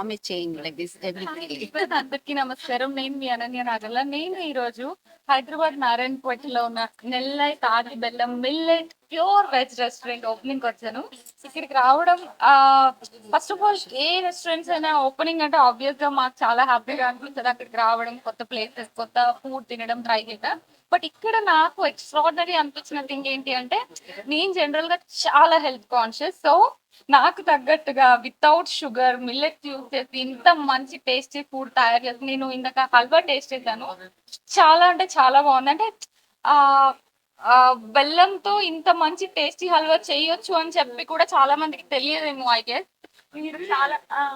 may change like this every 3 days. అందరికీ నమస్కారం. నేను మీ అనన్య నాగల్ల. నేను ఈ రోజు హైదరాబాద్ నారాయణపేటలో ఉన్న నెల్లై తాటి బెల్లం millet pure veg restaurant opening వచ్చాను. ఇక్కడికి రావడం first of all A restaurants అయినా ఓపెనింగ్ అంటే ఆబ్వియస్ గా మాకు చాలా హ్యాపీగా అనిపిస్తుంది. అక్కడికి రావడం, కొత్త ప్లేసెస్, కొత్త ఫుడ్ తినడం, ట్రై చేయడం. బట్ ఇక్కడ నాకు ఎక్స్ట్రాడనరీ అనిపించిన థింగ్ ఏంటి అంటే, నేను జనరల్ గా చాలా హెల్త్ కాన్షియస్. సో నాకు తగ్గట్టుగా వితౌట్ షుగర్ మిల్లెట్ యూజ్ చేసి ఇంత మంచి టేస్టీ ఫుడ్ తయారు చేసి, నేను ఇందాక హల్వా టేస్ట్ చేశాను. చాలా అంటే చాలా బాగుంది. అంటే ఆ ఆ బెల్లంతో ఇంత మంచి టేస్టీ హల్వా చేయొచ్చు అని చెప్పి కూడా చాలా మందికి తెలియదేమో. ఐ గెస్ మీరు చాలా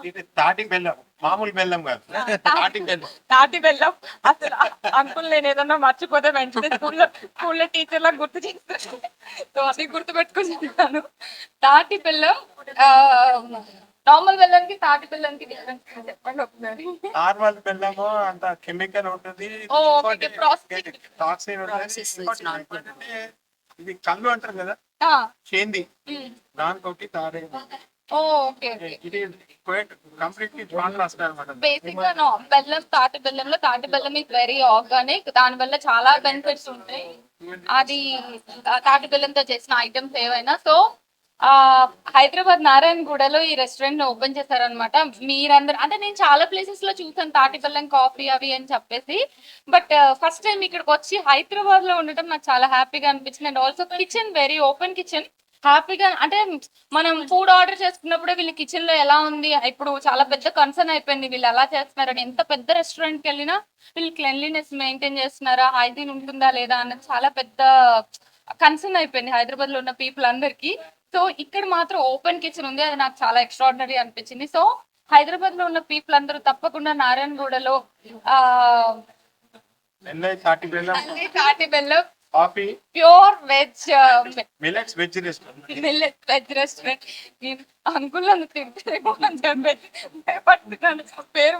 ఇది తాటి బెల్లం, మామూలు బెల్లం కాదు, తాటి బెల్లం. తాటి బెల్లం. అసలు అంకుల్ నేను ఏదన్నా మర్చిపోతే వెంటనే స్కూల్లో టీచర్ లా గుర్తు చేస్తాను. సో అది గుర్తు పెట్టుకుంటున్నాను. తాటి బెల్లం నార్మల్ బెల్లంకి తాటి బెల్లంకి డిఫరెన్స్ చెప్పండి ఒకసారి. నార్మల్ బెల్లము అంత కెమికల్ ఉంటుంది, oh, okay, process. Toxin Process is not good. ఇది కళ్ళు అంటారు కదా, చేంది, దానితోటి తారే. ఓ, ఓకే, ఓకే. ఇది కంప్లీట్లీ కాంట్రాస్ట్ అనమాట. బేసిక్ గా బెల్లం, తాటి బెల్లంలో తాటి బెల్లం ఇస్ వెరీ ఆర్గానిక్. దాని వల్ల చాలా బెనిఫిట్స్ ఉంటాయి. అది తాటి బెల్లంతో చేసిన ఐటమ్స్ ఏవైనా. సో హైదరాబాద్ నారాయణగూడలో ఈ రెస్టారెంట్ ఓపెన్ చేశారనమాట. మీరందరూ అంటే నేను చాలా ప్లేసెస్ లో చూసాను తాటి బెల్లం కాఫీ అవి అని చెప్పేసి. బట్ ఫస్ట్ టైం ఇక్కడికి వచ్చి హైదరాబాద్ లో ఉండటం నాకు చాలా హ్యాపీగా అనిపించింది. And also kitchen very open kitchen. హ్యాపీగా అంటే మనం ఫుడ్ ఆర్డర్ చేసుకున్నప్పుడే వీళ్ళ కిచెన్ లో ఎలా ఉంది, ఇప్పుడు చాలా పెద్ద కన్సర్న్ అయిపోయింది వీళ్ళు ఎలా చేస్తున్నారని. ఎంత పెద్ద రెస్టారెంట్ కి వెళ్ళినా వీళ్ళు క్లెన్లీనెస్ మెయింటైన్ చేస్తున్నారా, హైజీన్ ఉంటుందా లేదా అన్నది చాలా పెద్ద కన్సర్న్ అయిపోయింది హైదరాబాద్ లో ఉన్న పీపుల్ అందరికి. సో ఇక్కడ మాత్రం ఓపెన్ కిచెన్ ఉంది, అది నాకు చాలా ఎక్స్ట్రాడినరీ అనిపించింది. సో హైదరాబాద్ లో ఉన్న పీపుల్ అందరూ తప్పకుండా నారాయణగూడలో తాటి బెల్లం తాటి బెల్లం coffee pure veg millets veg restaurant, millet veg restaurant. నేను అంకుల్ అందు తింటారేమో అని చెప్పేసి పేరు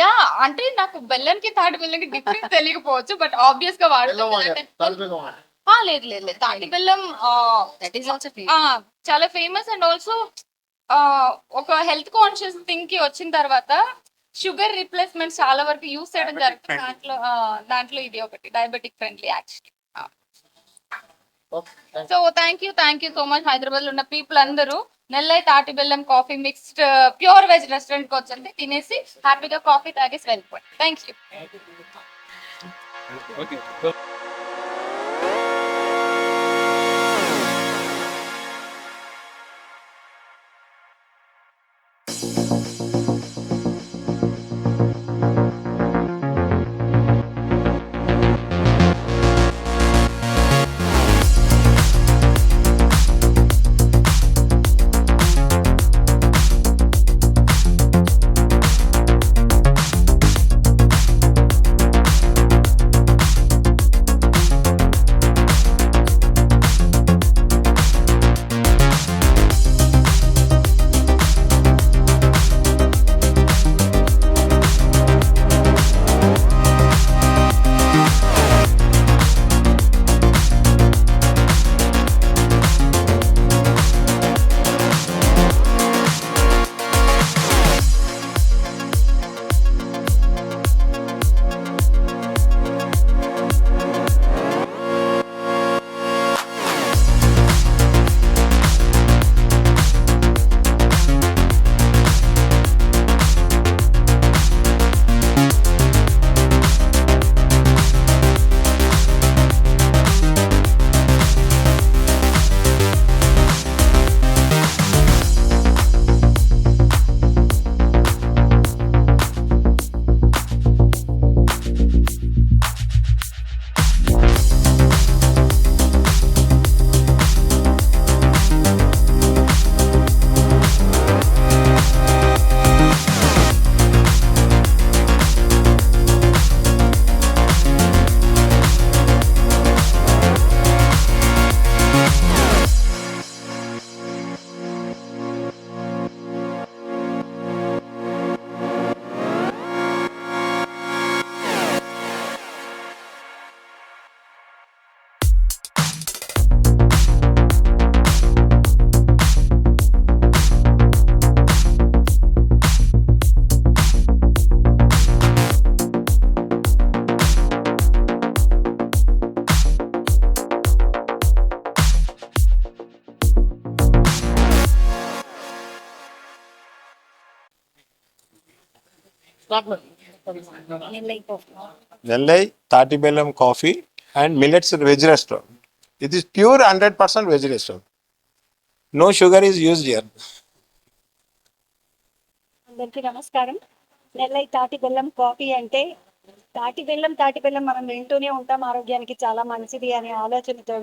యా. అంటే నాకు బెల్లంకి తాటి బెల్లంకి డిఫరెన్స్ తెలియకపోవచ్చు, బట్ ఆబ్వియస్ గా వాడుతుంది. లేదు లేదు లేదు, తాటి బెల్లం That is also famous. చాలా ఫేమస్. అండ్ ఆల్సో ఒక హెల్త్ కాన్షియస్ థింగ్ కి వచ్చిన తర్వాత షుగర్ రిప్లేస్మెంట్ చాలా వరకు యూస్ చేయడం జరుగుతుంది. దాంట్లో ఇది ఒకటి diabetic friendly actually. So thank you so much. Hyderabad లో ఉన్న పీపుల్ అందరూ నెల్లై తాటి బెల్లం coffee mixed pure veg restaurant కి వచ్చండి, తినేసి హ్యాపీగా కాఫీ తాగేసి వెళ్ళిపోండి. Thank you. Nellai Tati Bellam Coffee and Millets Veg Restaurant. It is pure 100% veg restaurant. No sugar is used here. అందరికీ నమస్కారం. నెల్లై తాటి బెల్లం కాఫీ అంటే తాటి బెల్లం మనం వింటూనే ఉంటాం, ఆరోగ్యానికి చాలా మంచిది అనే ఆలోచనతో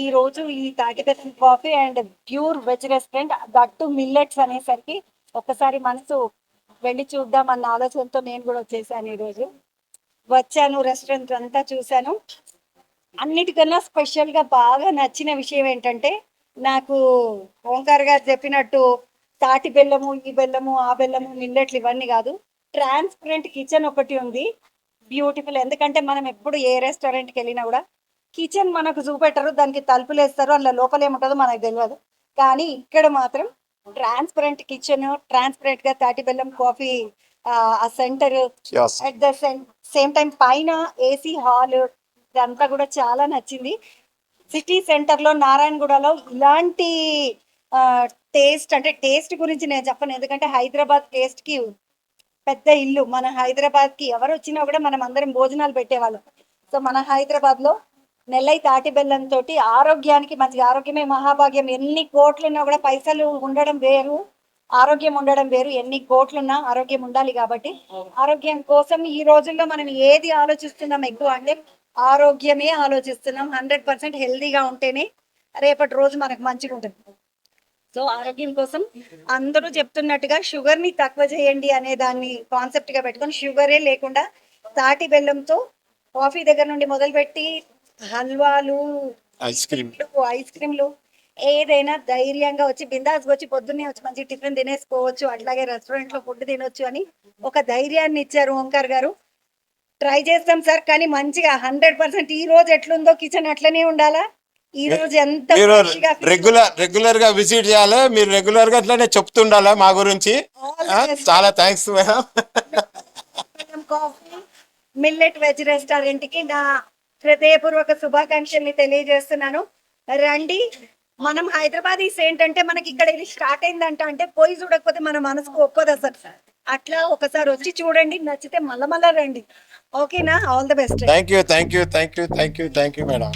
ఈ రోజు ఈ తాటి బెల్లం coffee and pure veg restaurant that millets అనేసరికి ఒక్కసారి మనసు వెళ్ళి చూద్దాం అన్న ఆలోచనతో నేను కూడా వచ్చేసాను. ఈరోజు వచ్చాను, రెస్టారెంట్ అంతా చూశాను. అన్నిటికన్నా స్పెషల్ గా బాగా నచ్చిన విషయం ఏంటంటే, నాకు ఓంకార్ గారు చెప్పినట్టు తాటి బెల్లము, ఈ బెల్లము, ఆ బెల్లము, మిల్లెట్లు ఇవన్నీ కాదు, ట్రాన్స్పరెంట్ కిచెన్ ఒకటి ఉంది. బ్యూటిఫుల్. ఎందుకంటే మనం ఎప్పుడు ఏ రెస్టారెంట్కి వెళ్ళినా కూడా కిచెన్ మనకు చూపెట్టరు, దానికి తలుపులు వేస్తారు, అందులో లోపల ఏముంటుందో మనకు తెలియదు. కానీ ఇక్కడ మాత్రం ట్రాన్స్పరెంట్ కిచెన్, ట్రాన్స్పరెంట్ గా తాటి బెల్లం కాఫీ ఆ centre, Yes. At the same time పైన ఏసీ హాల్, ఇదంతా కూడా చాలా నచ్చింది. సిటీ సెంటర్ లో నారాయణగూడలో ఇలాంటి టేస్ట్, అంటే టేస్ట్ గురించి నేను చెప్పను, ఎందుకంటే హైదరాబాద్ టేస్ట్ కి పెద్ద ఇల్లు. మన హైదరాబాద్ కి ఎవరు వచ్చినా కూడా మనం అందరం భోజనాలు పెట్టేవాళ్ళం. సో మన హైదరాబాద్ లో నెల్లై తాటి బెల్లం తోటి ఆరోగ్యానికి మంచిగా, ఆరోగ్యమే మహాభాగ్యం. ఎన్ని కోట్లున్నా కూడా పైసలు ఉండడం వేరు, ఆరోగ్యం ఉండడం వేరు. ఎన్ని కోట్లున్నా ఆరోగ్యం ఉండాలి. కాబట్టి ఆరోగ్యం కోసం ఈ రోజుల్లో మనం ఏది ఆలోచిస్తున్నాం ఎక్కువ అంటే ఆరోగ్యమే ఆలోచిస్తున్నాం. 100% హెల్దీగా ఉంటేనే రేపటి రోజు మనకు మంచిగా ఉంటుంది. సో ఆరోగ్యం కోసం అందరూ చెప్తున్నట్టుగా షుగర్ ని తక్కువ చేయండి అనే దాన్ని కాన్సెప్ట్ గా పెట్టుకొని, షుగరే లేకుండా తాటి బెల్లంతో కాఫీ దగ్గర నుండి మొదలుపెట్టి హల్వాలు, Ice cream. ఐస్ క్రీమ్లు, ఏదైనా ధైర్యంగా వచ్చి బిందాస్గా వచ్చి పొద్దున్నే వచ్చి మంచి టిఫిన్ తినేసుకోవచ్చు, అట్లాగే రెస్టారెంట్ లో ఫుడ్ తినొచ్చు అని ఒక ధైర్యాన్ని ఇచ్చారు ఓంకార్ గారు. ట్రై చేస్తాం సార్, కానీ మంచిగా 100% ఈ రోజు ఎట్లుందో కిచెన్ అట్లనే ఉండాలా. ఈ రోజు ఎంత మీరు fresh గా feel రెగ్యులర్ గా విజిట్ చేయాలి, మీరు రెగ్యులర్ గా అట్లనే చెప్తుండాలా మా గురించి. All the best. చాలా thanks madam. Coffee millet veg restaurant కి నా హృదయపూర్వక శుభాకాంక్షల్ని తెలియజేస్తున్నాను. రండి. మనం హైదరాబాదీస్ ఏంటంటే, మనకి ఇక్కడ ఇది స్టార్ట్ అయిందంట అంటే పోయి చూడకపోతే మన మనసుకు ఒప్పదు అసలు. అట్లా ఒకసారి వచ్చి చూడండి, నచ్చితే మళ్ళా రండి. ఓకేనా? All the best. Thank you madam.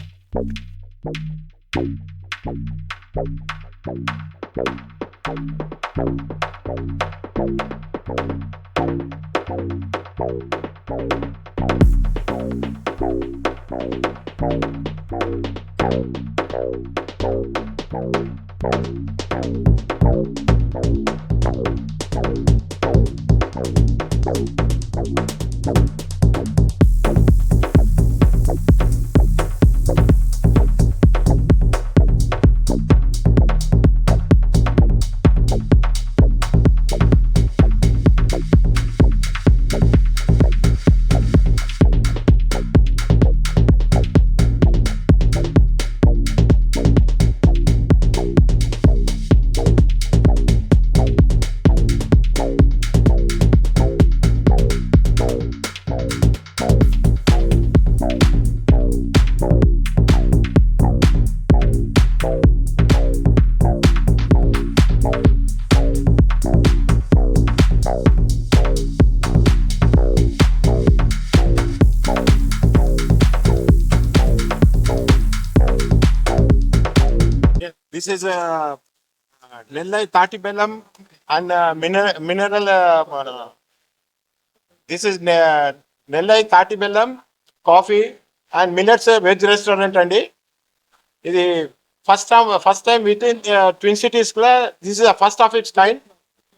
This is Nellai Tati Bellam and mineral. This is Nellai Tati Bellam Coffee and Millets Veg Restaurant అండి. ఇది first time within twin cities లో this is first of its kind.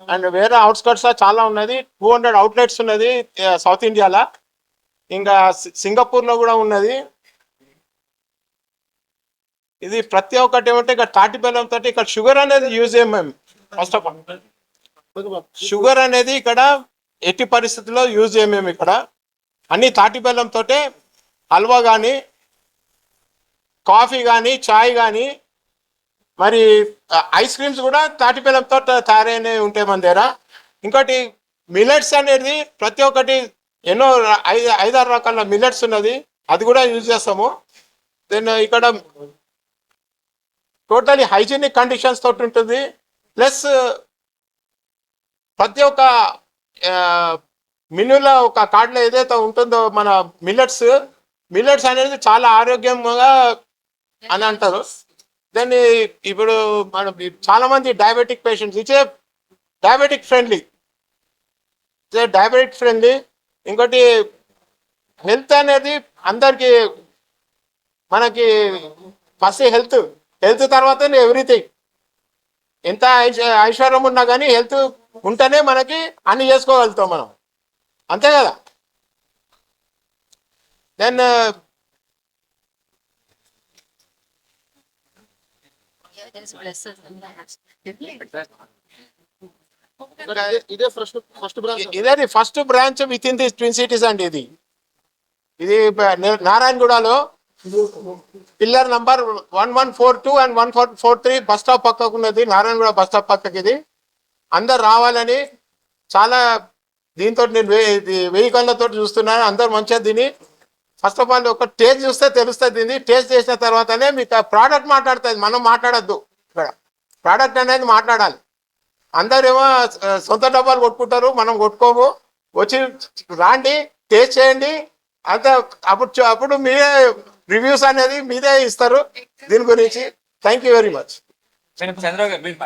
And వేరే outskirts చాలా ఉన్నది, 200 outlets ఉన్నది south ఇండియాలో. ఇంకా Singapore లో కూడా ఉన్నది. ఇది ప్రతి ఒక్కటి ఏమంటే ఇక్కడ తాటి బెల్లం తోటి ఇక్కడ షుగర్ అనేది యూజ్ చేయం మేము. ఫస్ట్ ఆఫ్ ఆల్ షుగర్ అనేది ఇక్కడ ఎట్టి పరిస్థితుల్లో యూజ్ చేయం మేము. ఇక్కడ అన్ని తాటి బెల్లం తోటే హల్వా కానీ, కాఫీ కానీ, చాయ్ కానీ, మరి ఐస్ క్రీమ్స్ కూడా తాటి బెల్లంతో తయారైనవి ఉంటాయి మన దగ్గర. ఇంకోటి మిల్లెట్స్ అనేది ప్రతి ఒక్కటి ఎన్నో 5-6 రకాల మిల్లెట్స్ ఉన్నది, అది కూడా యూజ్ చేస్తాము. దెన్ ఇక్కడ టోటలీ హైజీనిక్ కండిషన్స్ తోటి ఉంటుంది. ప్లస్ ప్రతి ఒక్క మెనూలో ఒక కార్డులో ఏదైతే ఉంటుందో మన మిల్లెట్స్ అనేది చాలా ఆరోగ్యంగా అని అంటారు. దాన్ని ఇప్పుడు మనం చాలా మంది డయాబెటిక్ పేషెంట్స్ ఇచ్చే డయాబెటిక్ ఫ్రెండ్లీ. ఇంకోటి హెల్త్ అనేది అందరికి మనకి ఫస్ట్ హెల్త్ తర్వాతనే ఎవ్రీథింగ్. ఎంత ఐశ్వర్యం ఉన్నా కానీ హెల్త్ ఉంటేనే మనకి అన్ని చేసుకోగలుగుతాం మనం, అంతే కదా. Then Yeah, there's blessings in that. ఇదే ఫస్ట్ బ్రాంచ్. ఇదే first branch within the twin cities అండి. ఇది నారాయణగూడలో pillar number 1142 and 1443 bus stop పక్కకు ఉన్నది. నారాయణగూడ బస్ స్టాప్ పక్కకి ఇది. అందరు రావాలని చాలా దీంతో నేను వెహికల్లతో చూస్తున్నాను. అందరు మంచిగా దీన్ని ఫస్ట్ ఆఫ్ ఆల్ ఒక టేస్ట్ చూస్తే తెలుస్తుంది. దీన్ని టేస్ట్ చేసిన తర్వాతనే మీకు ఆ ప్రోడక్ట్ మాట్లాడుతుంది, మనం మాట్లాడద్దు. ఇక్కడ ప్రోడక్ట్ అనేది మాట్లాడాలి. అందరేమో సొంత డబ్బాలు కొట్టుకుంటారు, మనం కొట్టుకోము. వచ్చి రాండి, టేస్ట్ చేయండి, అంత అప్పుడు మీరే రివ్యూస్ అనేది మీరే ఇస్తారు దీని గురించి. Thank you very much. Chandrababu గారు మీరు